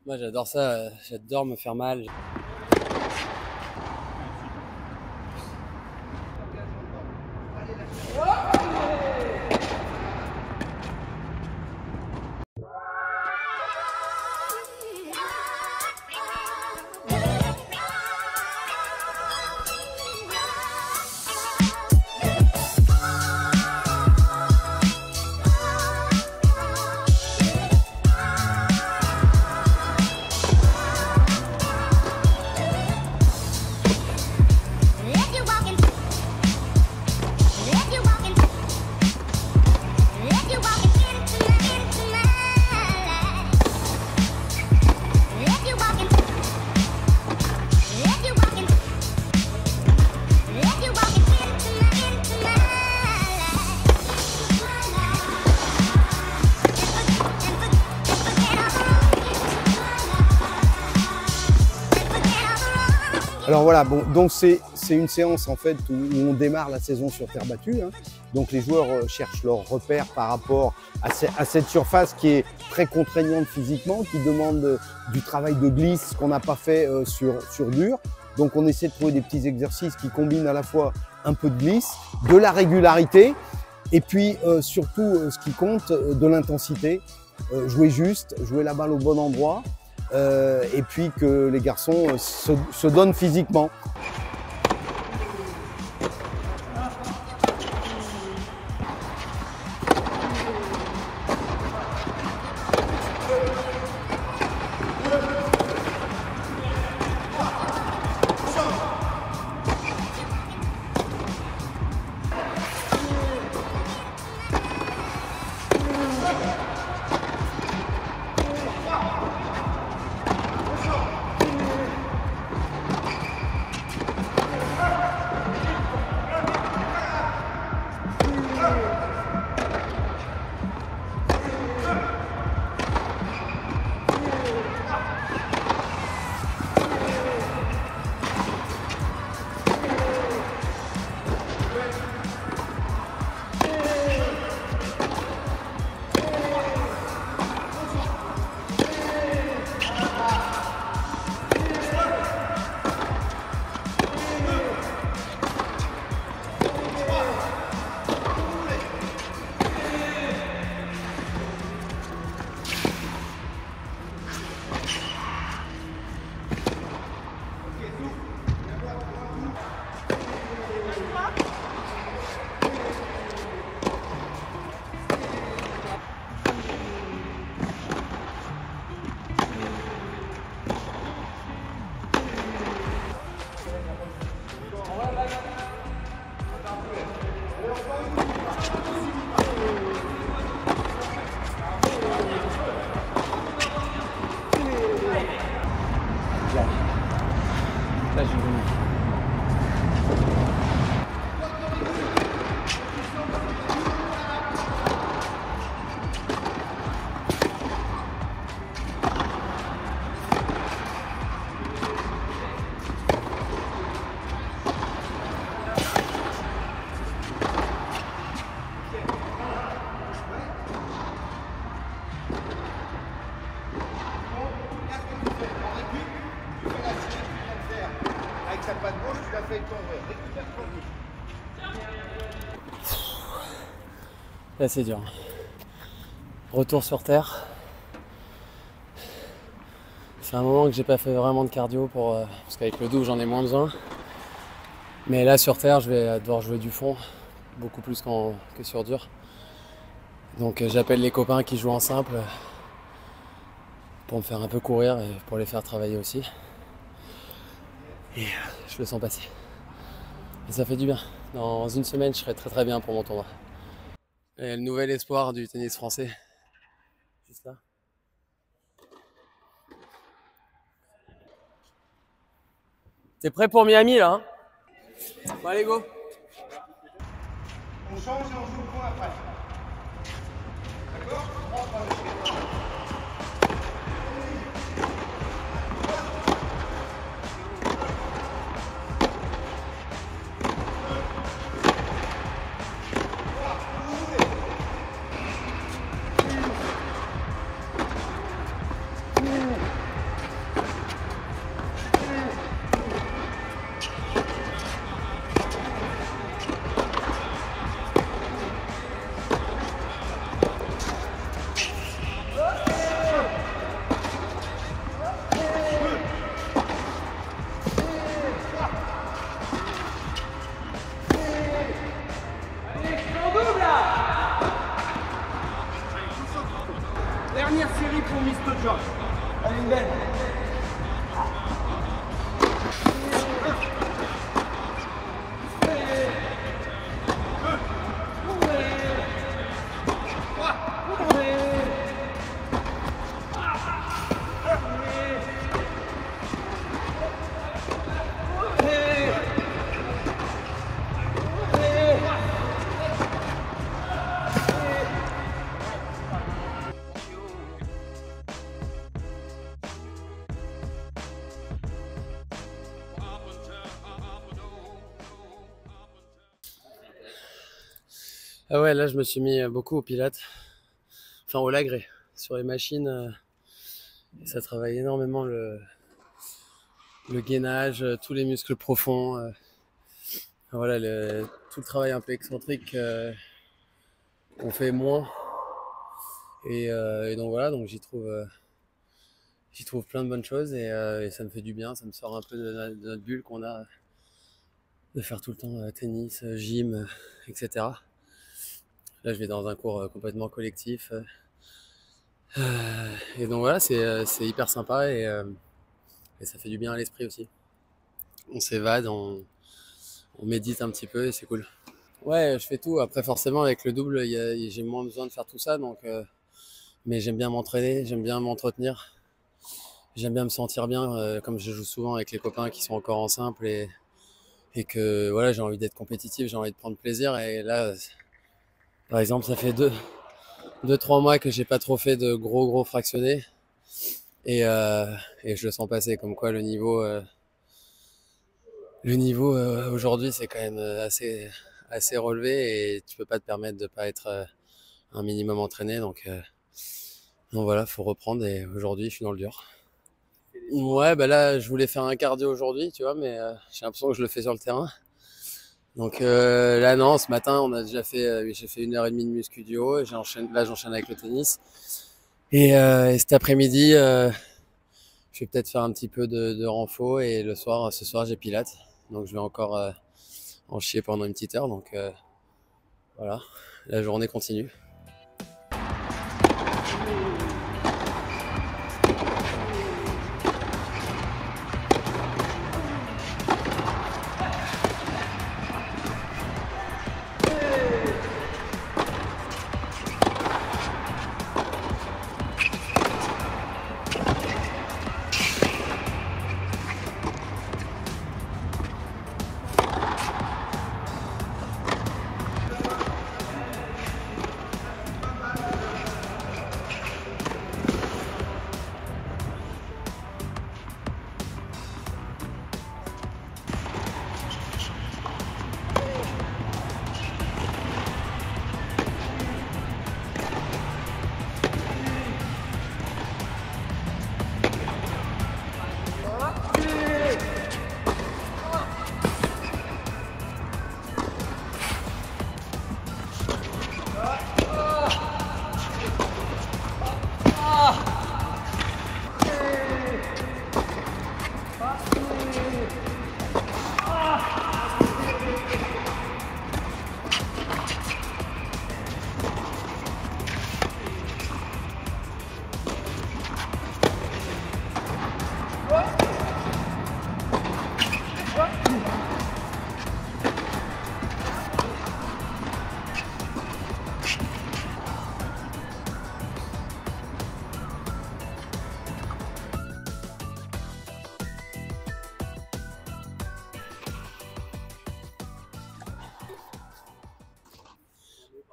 Moi j'adore ça, j'adore me faire mal. Alors voilà, bon, donc c'est une séance en fait où on démarre la saison sur terre battue. Hein. Donc les joueurs cherchent leurs repères par rapport à cette surface qui est très contraignante physiquement, qui demande du travail de glisse qu'on n'a pas fait sur dur. Donc on essaie de trouver des petits exercices qui combinent à la fois un peu de glisse, de la régularité et puis surtout ce qui compte, de l'intensité. Jouer juste, jouer la balle au bon endroit. Et puis que les garçons se donnent physiquement. Là, je vais... Avec sa patte gauche, tu l'as fait avec ton vrai. Récupère ton gauche. Là, c'est dur. Retour sur terre. C'est un moment que j'ai pas fait vraiment de cardio parce qu'avec le double, j'en ai moins besoin. Mais là, sur terre, je vais devoir jouer du fond, beaucoup plus que sur dur. Donc, j'appelle les copains qui jouent en simple pour me faire un peu courir et pour les faire travailler aussi. Et je le sens passer. Et ça fait du bien. Dans une semaine, je serai très très bien pour mon tournoi. Et le nouvel espoir du tennis français. Juste là. T'es prêt pour Miami là, hein? Bon, allez, go! On change et on joue le point après. D'accord? Dernière série pour Mr. Josh. Allez, une belle. Ah ouais, là je me suis mis beaucoup au pilates, enfin au lagré, sur les machines. Ça travaille énormément le gainage, tous les muscles profonds. Voilà, tout le travail un peu excentrique qu'on fait moins. Et donc voilà, donc j'y trouve plein de bonnes choses et ça me fait du bien, ça me sort un peu de notre bulle qu'on a de faire tout le temps tennis, gym, etc. Là, je vais dans un cours complètement collectif. Et donc voilà, c'est hyper sympa et ça fait du bien à l'esprit aussi. On s'évade, on médite un petit peu et c'est cool. Ouais, je fais tout. Après, forcément, avec le double, j'ai moins besoin de faire tout ça. Donc, mais j'aime bien m'entraîner, j'aime bien m'entretenir. J'aime bien me sentir bien, comme je joue souvent avec les copains qui sont encore en simple et que voilà, j'ai envie d'être compétitif, j'ai envie de prendre plaisir. Et là, par exemple, ça fait 2-3 mois que j'ai pas trop fait de gros fractionnés et je le sens passer comme quoi le niveau aujourd'hui c'est quand même assez relevé et tu peux pas te permettre de pas être un minimum entraîné donc voilà, faut reprendre et aujourd'hui je suis dans le dur. Ouais, bah là je voulais faire un cardio aujourd'hui, tu vois, mais j'ai l'impression que je le fais sur le terrain. Donc là non, ce matin on a déjà fait, j'ai fait 1h30 de muscu du haut et j'enchaîne avec le tennis. Et cet après-midi, je vais peut-être faire un petit peu de renfo et ce soir j'ai pilates. Donc je vais encore en chier pendant une petite heure. Donc voilà, la journée continue.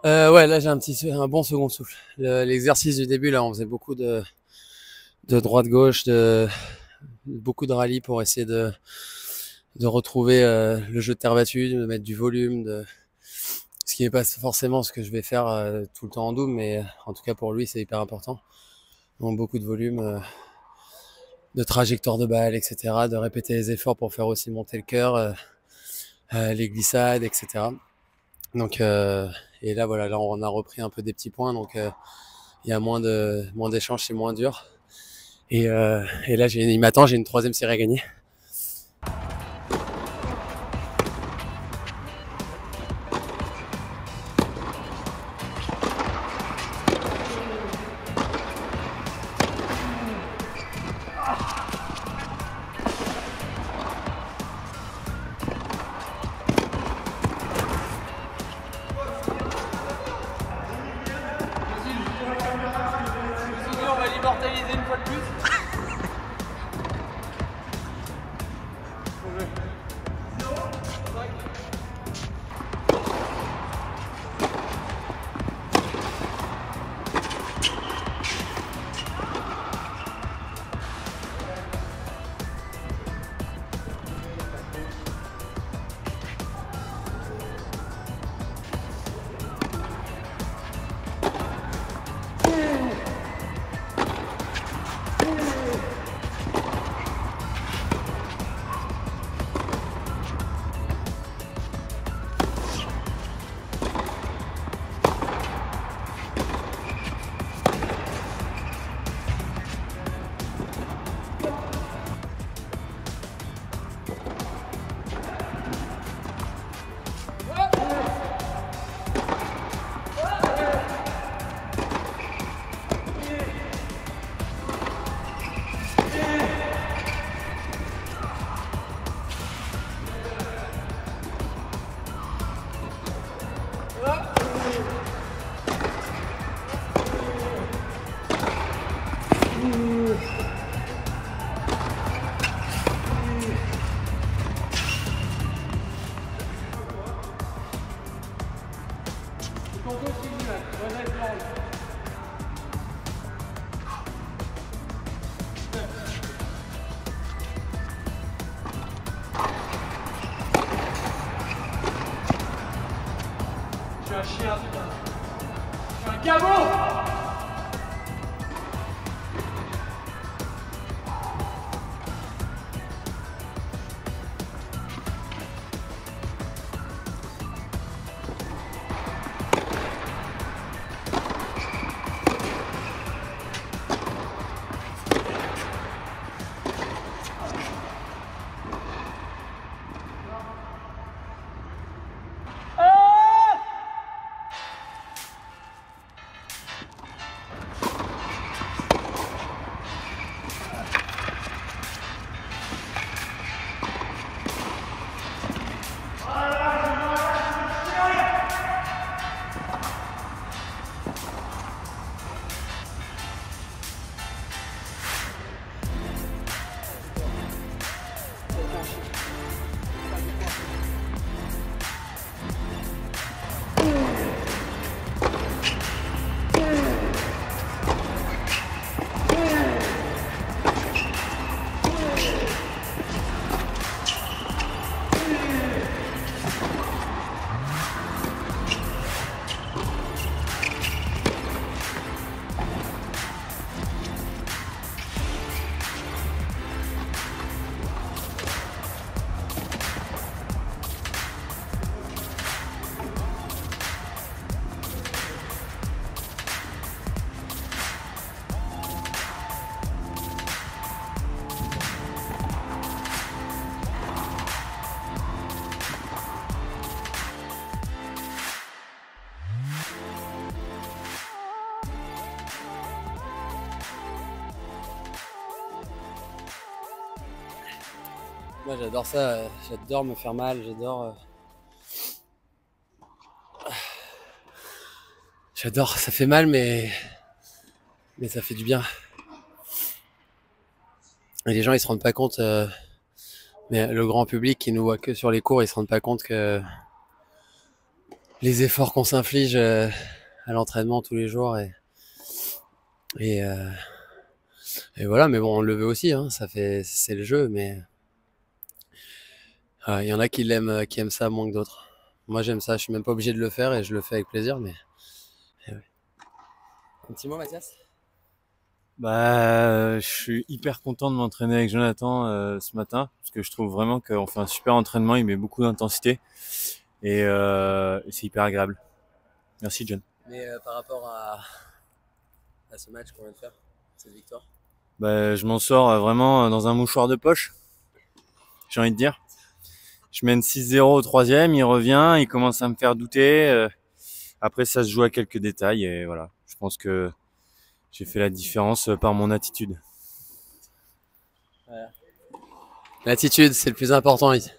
Ouais, là j'ai un bon second souffle. L'exercice du début, là, on faisait beaucoup de droite-gauche, beaucoup de rallye pour essayer de retrouver le jeu de terre battue, de mettre du volume, ce qui n'est pas forcément ce que je vais faire tout le temps en double, mais en tout cas pour lui c'est hyper important. Donc beaucoup de volume, de trajectoire de balle, etc., de répéter les efforts pour faire aussi monter le cœur, les glissades, etc. Donc et là voilà, là on a repris un peu des petits points, donc il y a moins d'échanges, c'est moins dur. Et là il m'attend, j'ai une 3e série à gagner. immortalisé une fois de plus. Je suis un cabot. Moi j'adore ça, j'adore me faire mal, j'adore, ça fait mal mais ça fait du bien. Et les gens ils se rendent pas compte, mais le grand public qui nous voit que sur les cours, ils se rendent pas compte que les efforts qu'on s'inflige à l'entraînement tous les jours et voilà, mais bon on le veut aussi, hein, c'est le jeu, mais il y en a qui aiment ça moins que d'autres. Moi j'aime ça, je suis même pas obligé de le faire et je le fais avec plaisir, mais ouais. Un petit mot, Mathias? Bah, je suis hyper content de m'entraîner avec Jonathan ce matin parce que je trouve vraiment qu'on fait un super entraînement, il met beaucoup d'intensité et c'est hyper agréable. Merci John. Mais par rapport à ce match qu'on vient de faire, cette victoire? Bah, je m'en sors vraiment dans un mouchoir de poche, j'ai envie de dire. Je mène 6-0 au troisième, il revient, il commence à me faire douter. Après, ça se joue à quelques détails et voilà. Je pense que j'ai fait la différence par mon attitude. Ouais. L'attitude, c'est le plus important ici.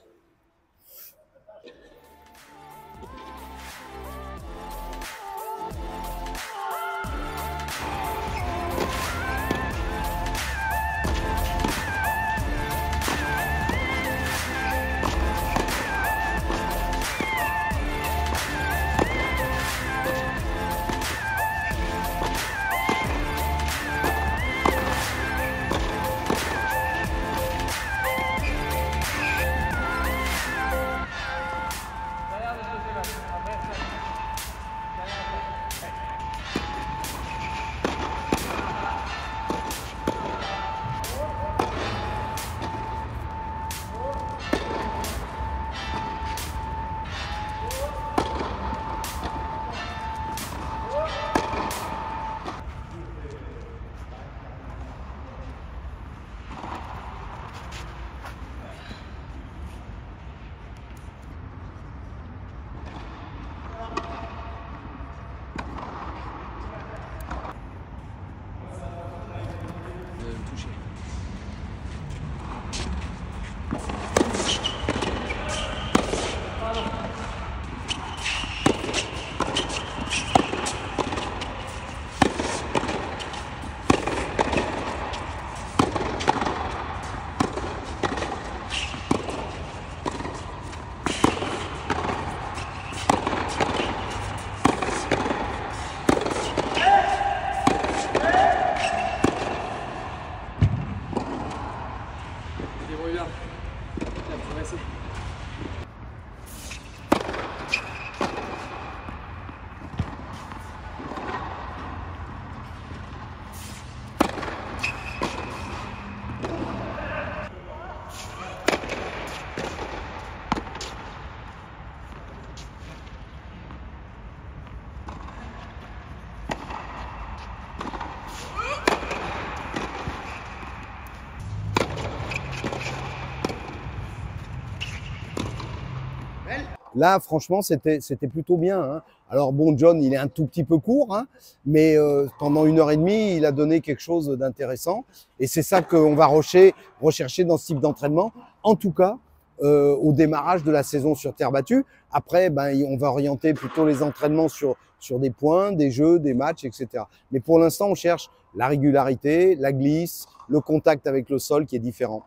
Là, franchement, c'était plutôt bien, hein. Alors bon, John, il est un tout petit peu court, hein, mais pendant 1h30, il a donné quelque chose d'intéressant. Et c'est ça qu'on va rechercher dans ce type d'entraînement. En tout cas, au démarrage de la saison sur terre battue. Après, ben, on va orienter plutôt les entraînements sur des points, des jeux, des matchs, etc. Mais pour l'instant, on cherche la régularité, la glisse, le contact avec le sol qui est différent.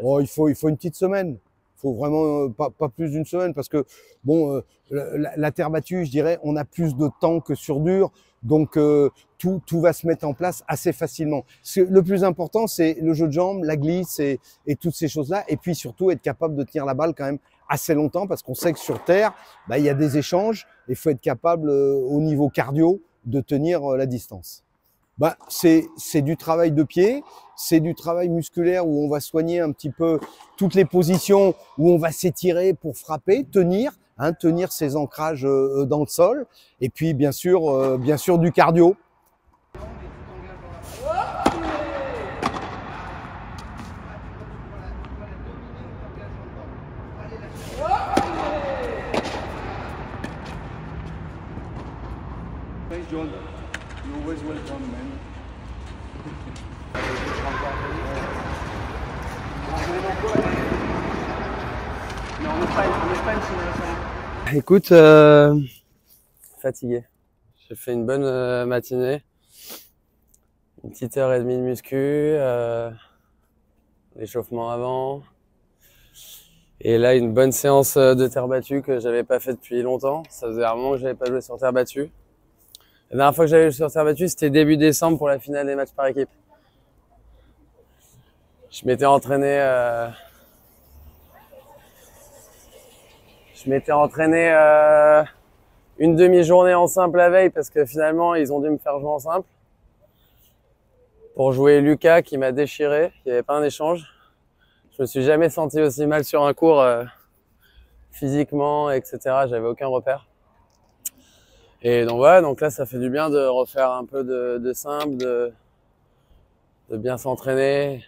Oh, il faut une petite semaine. Il faut vraiment pas plus d'une semaine parce que bon, la terre battue, je dirais, on a plus de temps que sur dur, donc tout va se mettre en place assez facilement. Le plus important, c'est le jeu de jambes, la glisse et toutes ces choses-là, et puis surtout être capable de tenir la balle quand même assez longtemps parce qu'on sait que sur terre, bah, il y a des échanges. Il faut être capable au niveau cardio de tenir la distance. Bah, c'est du travail de pied, c'est du travail musculaire où on va soigner un petit peu toutes les positions où on va s'étirer pour frapper, tenir ses ancrages dans le sol, et puis bien sûr du cardio. Thanks, John. You're always welcome, man. Mais en Espagne, c'est Écoute, fatigué. J'ai fait une bonne matinée. Une petite heure et demie de muscu, l'échauffement avant. Et là, une bonne séance de terre battue que j'avais pas fait depuis longtemps. Ça faisait un moment que j'avais pas joué sur terre battue. La dernière fois que j'avais joué sur terre battue, c'était début décembre pour la finale des matchs par équipe. Je m'étais entraîné une demi-journée en simple la veille parce que finalement, ils ont dû me faire jouer en simple. Pour jouer Lucas qui m'a déchiré, il n'y avait pas un échange. Je me suis jamais senti aussi mal sur un court physiquement, etc. J'avais aucun repère. Et donc voilà, donc là ça fait du bien de refaire un peu de simple, de bien s'entraîner,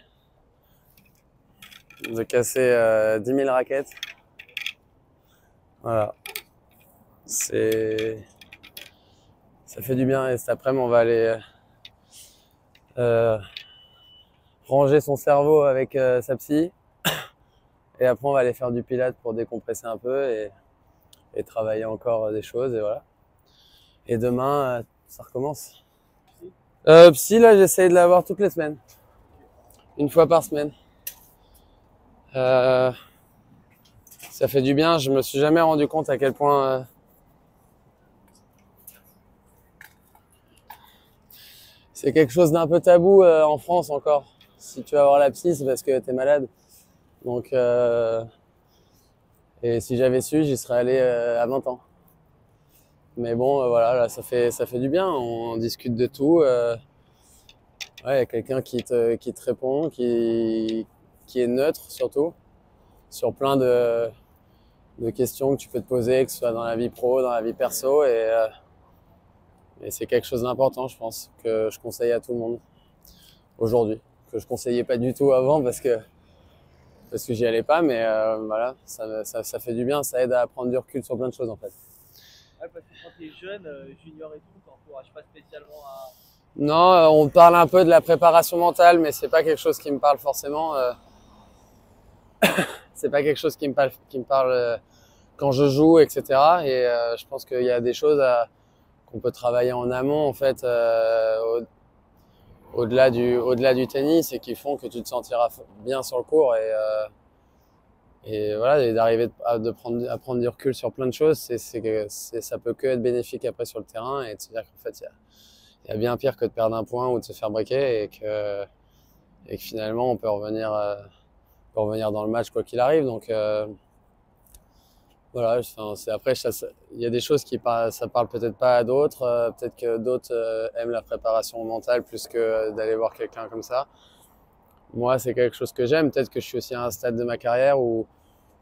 de casser 10 000 raquettes. Voilà. Ça fait du bien et cet après-midi on va aller ranger son cerveau avec sa psy. Et après, on va aller faire du pilates pour décompresser un peu et travailler encore des choses, et voilà. Et demain, ça recommence. Psy, là, j'essaye de l'avoir toutes les semaines. Une fois par semaine. Ça fait du bien. Je me suis jamais rendu compte à quel point c'est quelque chose d'un peu tabou en France encore. Si tu vas voir la psy, c'est parce que t'es malade. Donc, et si j'avais su, j'y serais allé à 20 ans. Mais bon, voilà, là, ça fait du bien. On discute de tout. Ouais, y a quelqu'un qui te répond, qui est neutre surtout, sur plein de questions que tu peux te poser, que ce soit dans la vie pro, dans la vie perso. Et c'est quelque chose d'important, je pense, que je conseille à tout le monde aujourd'hui. Que je conseillais pas du tout avant parce que j'y allais pas, mais voilà, ça fait du bien, ça aide à prendre du recul sur plein de choses en fait. Ouais, parce que quand tu es jeune, junior et tout, t'encourages pas spécialement à... Non, on parle un peu de la préparation mentale, mais c'est pas quelque chose qui me parle forcément. C'est pas quelque chose qui me parle quand je joue, etc. Et je pense qu'il y a des choses qu'on peut travailler en amont en fait, au-delà du tennis et qui font que tu te sentiras bien sur le court et voilà, et d'arriver à prendre du recul sur plein de choses, ça peut que être bénéfique après sur le terrain et de se dire qu'en fait il y a bien pire que de perdre un point ou de se faire breaker et que finalement on peut revenir dans le match quoi qu'il arrive. Donc voilà, après il y a des choses ça parle peut-être pas à d'autres, peut-être que d'autres aiment la préparation mentale plus que d'aller voir quelqu'un comme ça. Moi, c'est quelque chose que j'aime. Peut-être que je suis aussi à un stade de ma carrière où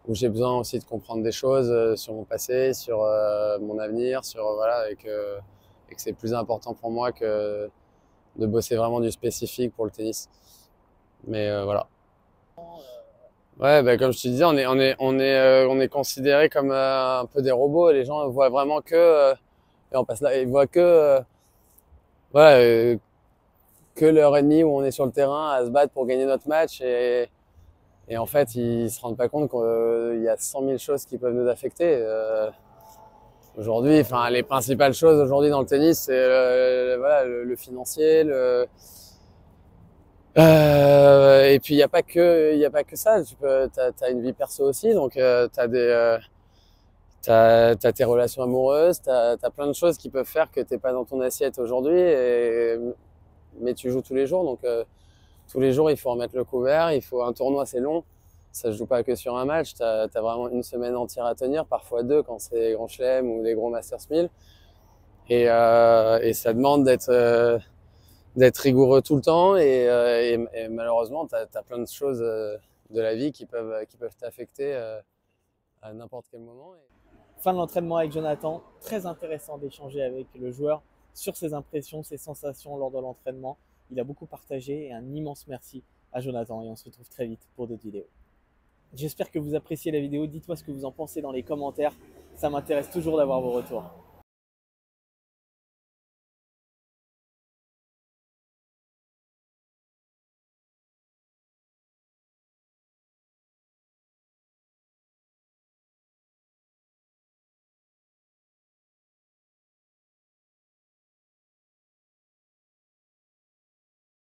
j'ai besoin aussi de comprendre des choses sur mon passé, sur mon avenir, voilà, et que c'est plus important pour moi que de bosser vraiment du spécifique pour le tennis. Mais voilà. Ouais, bah, comme je te disais, on est considéré comme un peu des robots. Les gens voient vraiment et on passe là, ils voient voilà, que l'heure et demie où on est sur le terrain à se battre pour gagner notre match et en fait, ils se rendent pas compte qu'il y a 100 000 choses qui peuvent nous affecter. Aujourd'hui, enfin, les principales choses aujourd'hui dans le tennis, c'est voilà, le financier, et puis il y a pas que ça. T'as une vie perso aussi, donc t'as tes relations amoureuses, t'as plein de choses qui peuvent faire que t'es pas dans ton assiette aujourd'hui, mais tu joues tous les jours, donc tous les jours il faut remettre le couvert, il faut un tournoi, c'est long, ça se joue pas que sur un match, t'as vraiment une semaine entière à tenir, parfois deux quand c'est les grands chelems ou les gros Masters 1000, et ça demande d'être rigoureux tout le temps et malheureusement t'as plein de choses de la vie qui peuvent t'affecter à n'importe quel moment. Fin de l'entraînement avec Jonathan, très intéressant d'échanger avec le joueur sur ses impressions, ses sensations lors de l'entraînement. Il a beaucoup partagé et un immense merci à Jonathan et on se retrouve très vite pour d'autres vidéos. J'espère que vous appréciez la vidéo, dites-moi ce que vous en pensez dans les commentaires, ça m'intéresse toujours d'avoir vos retours.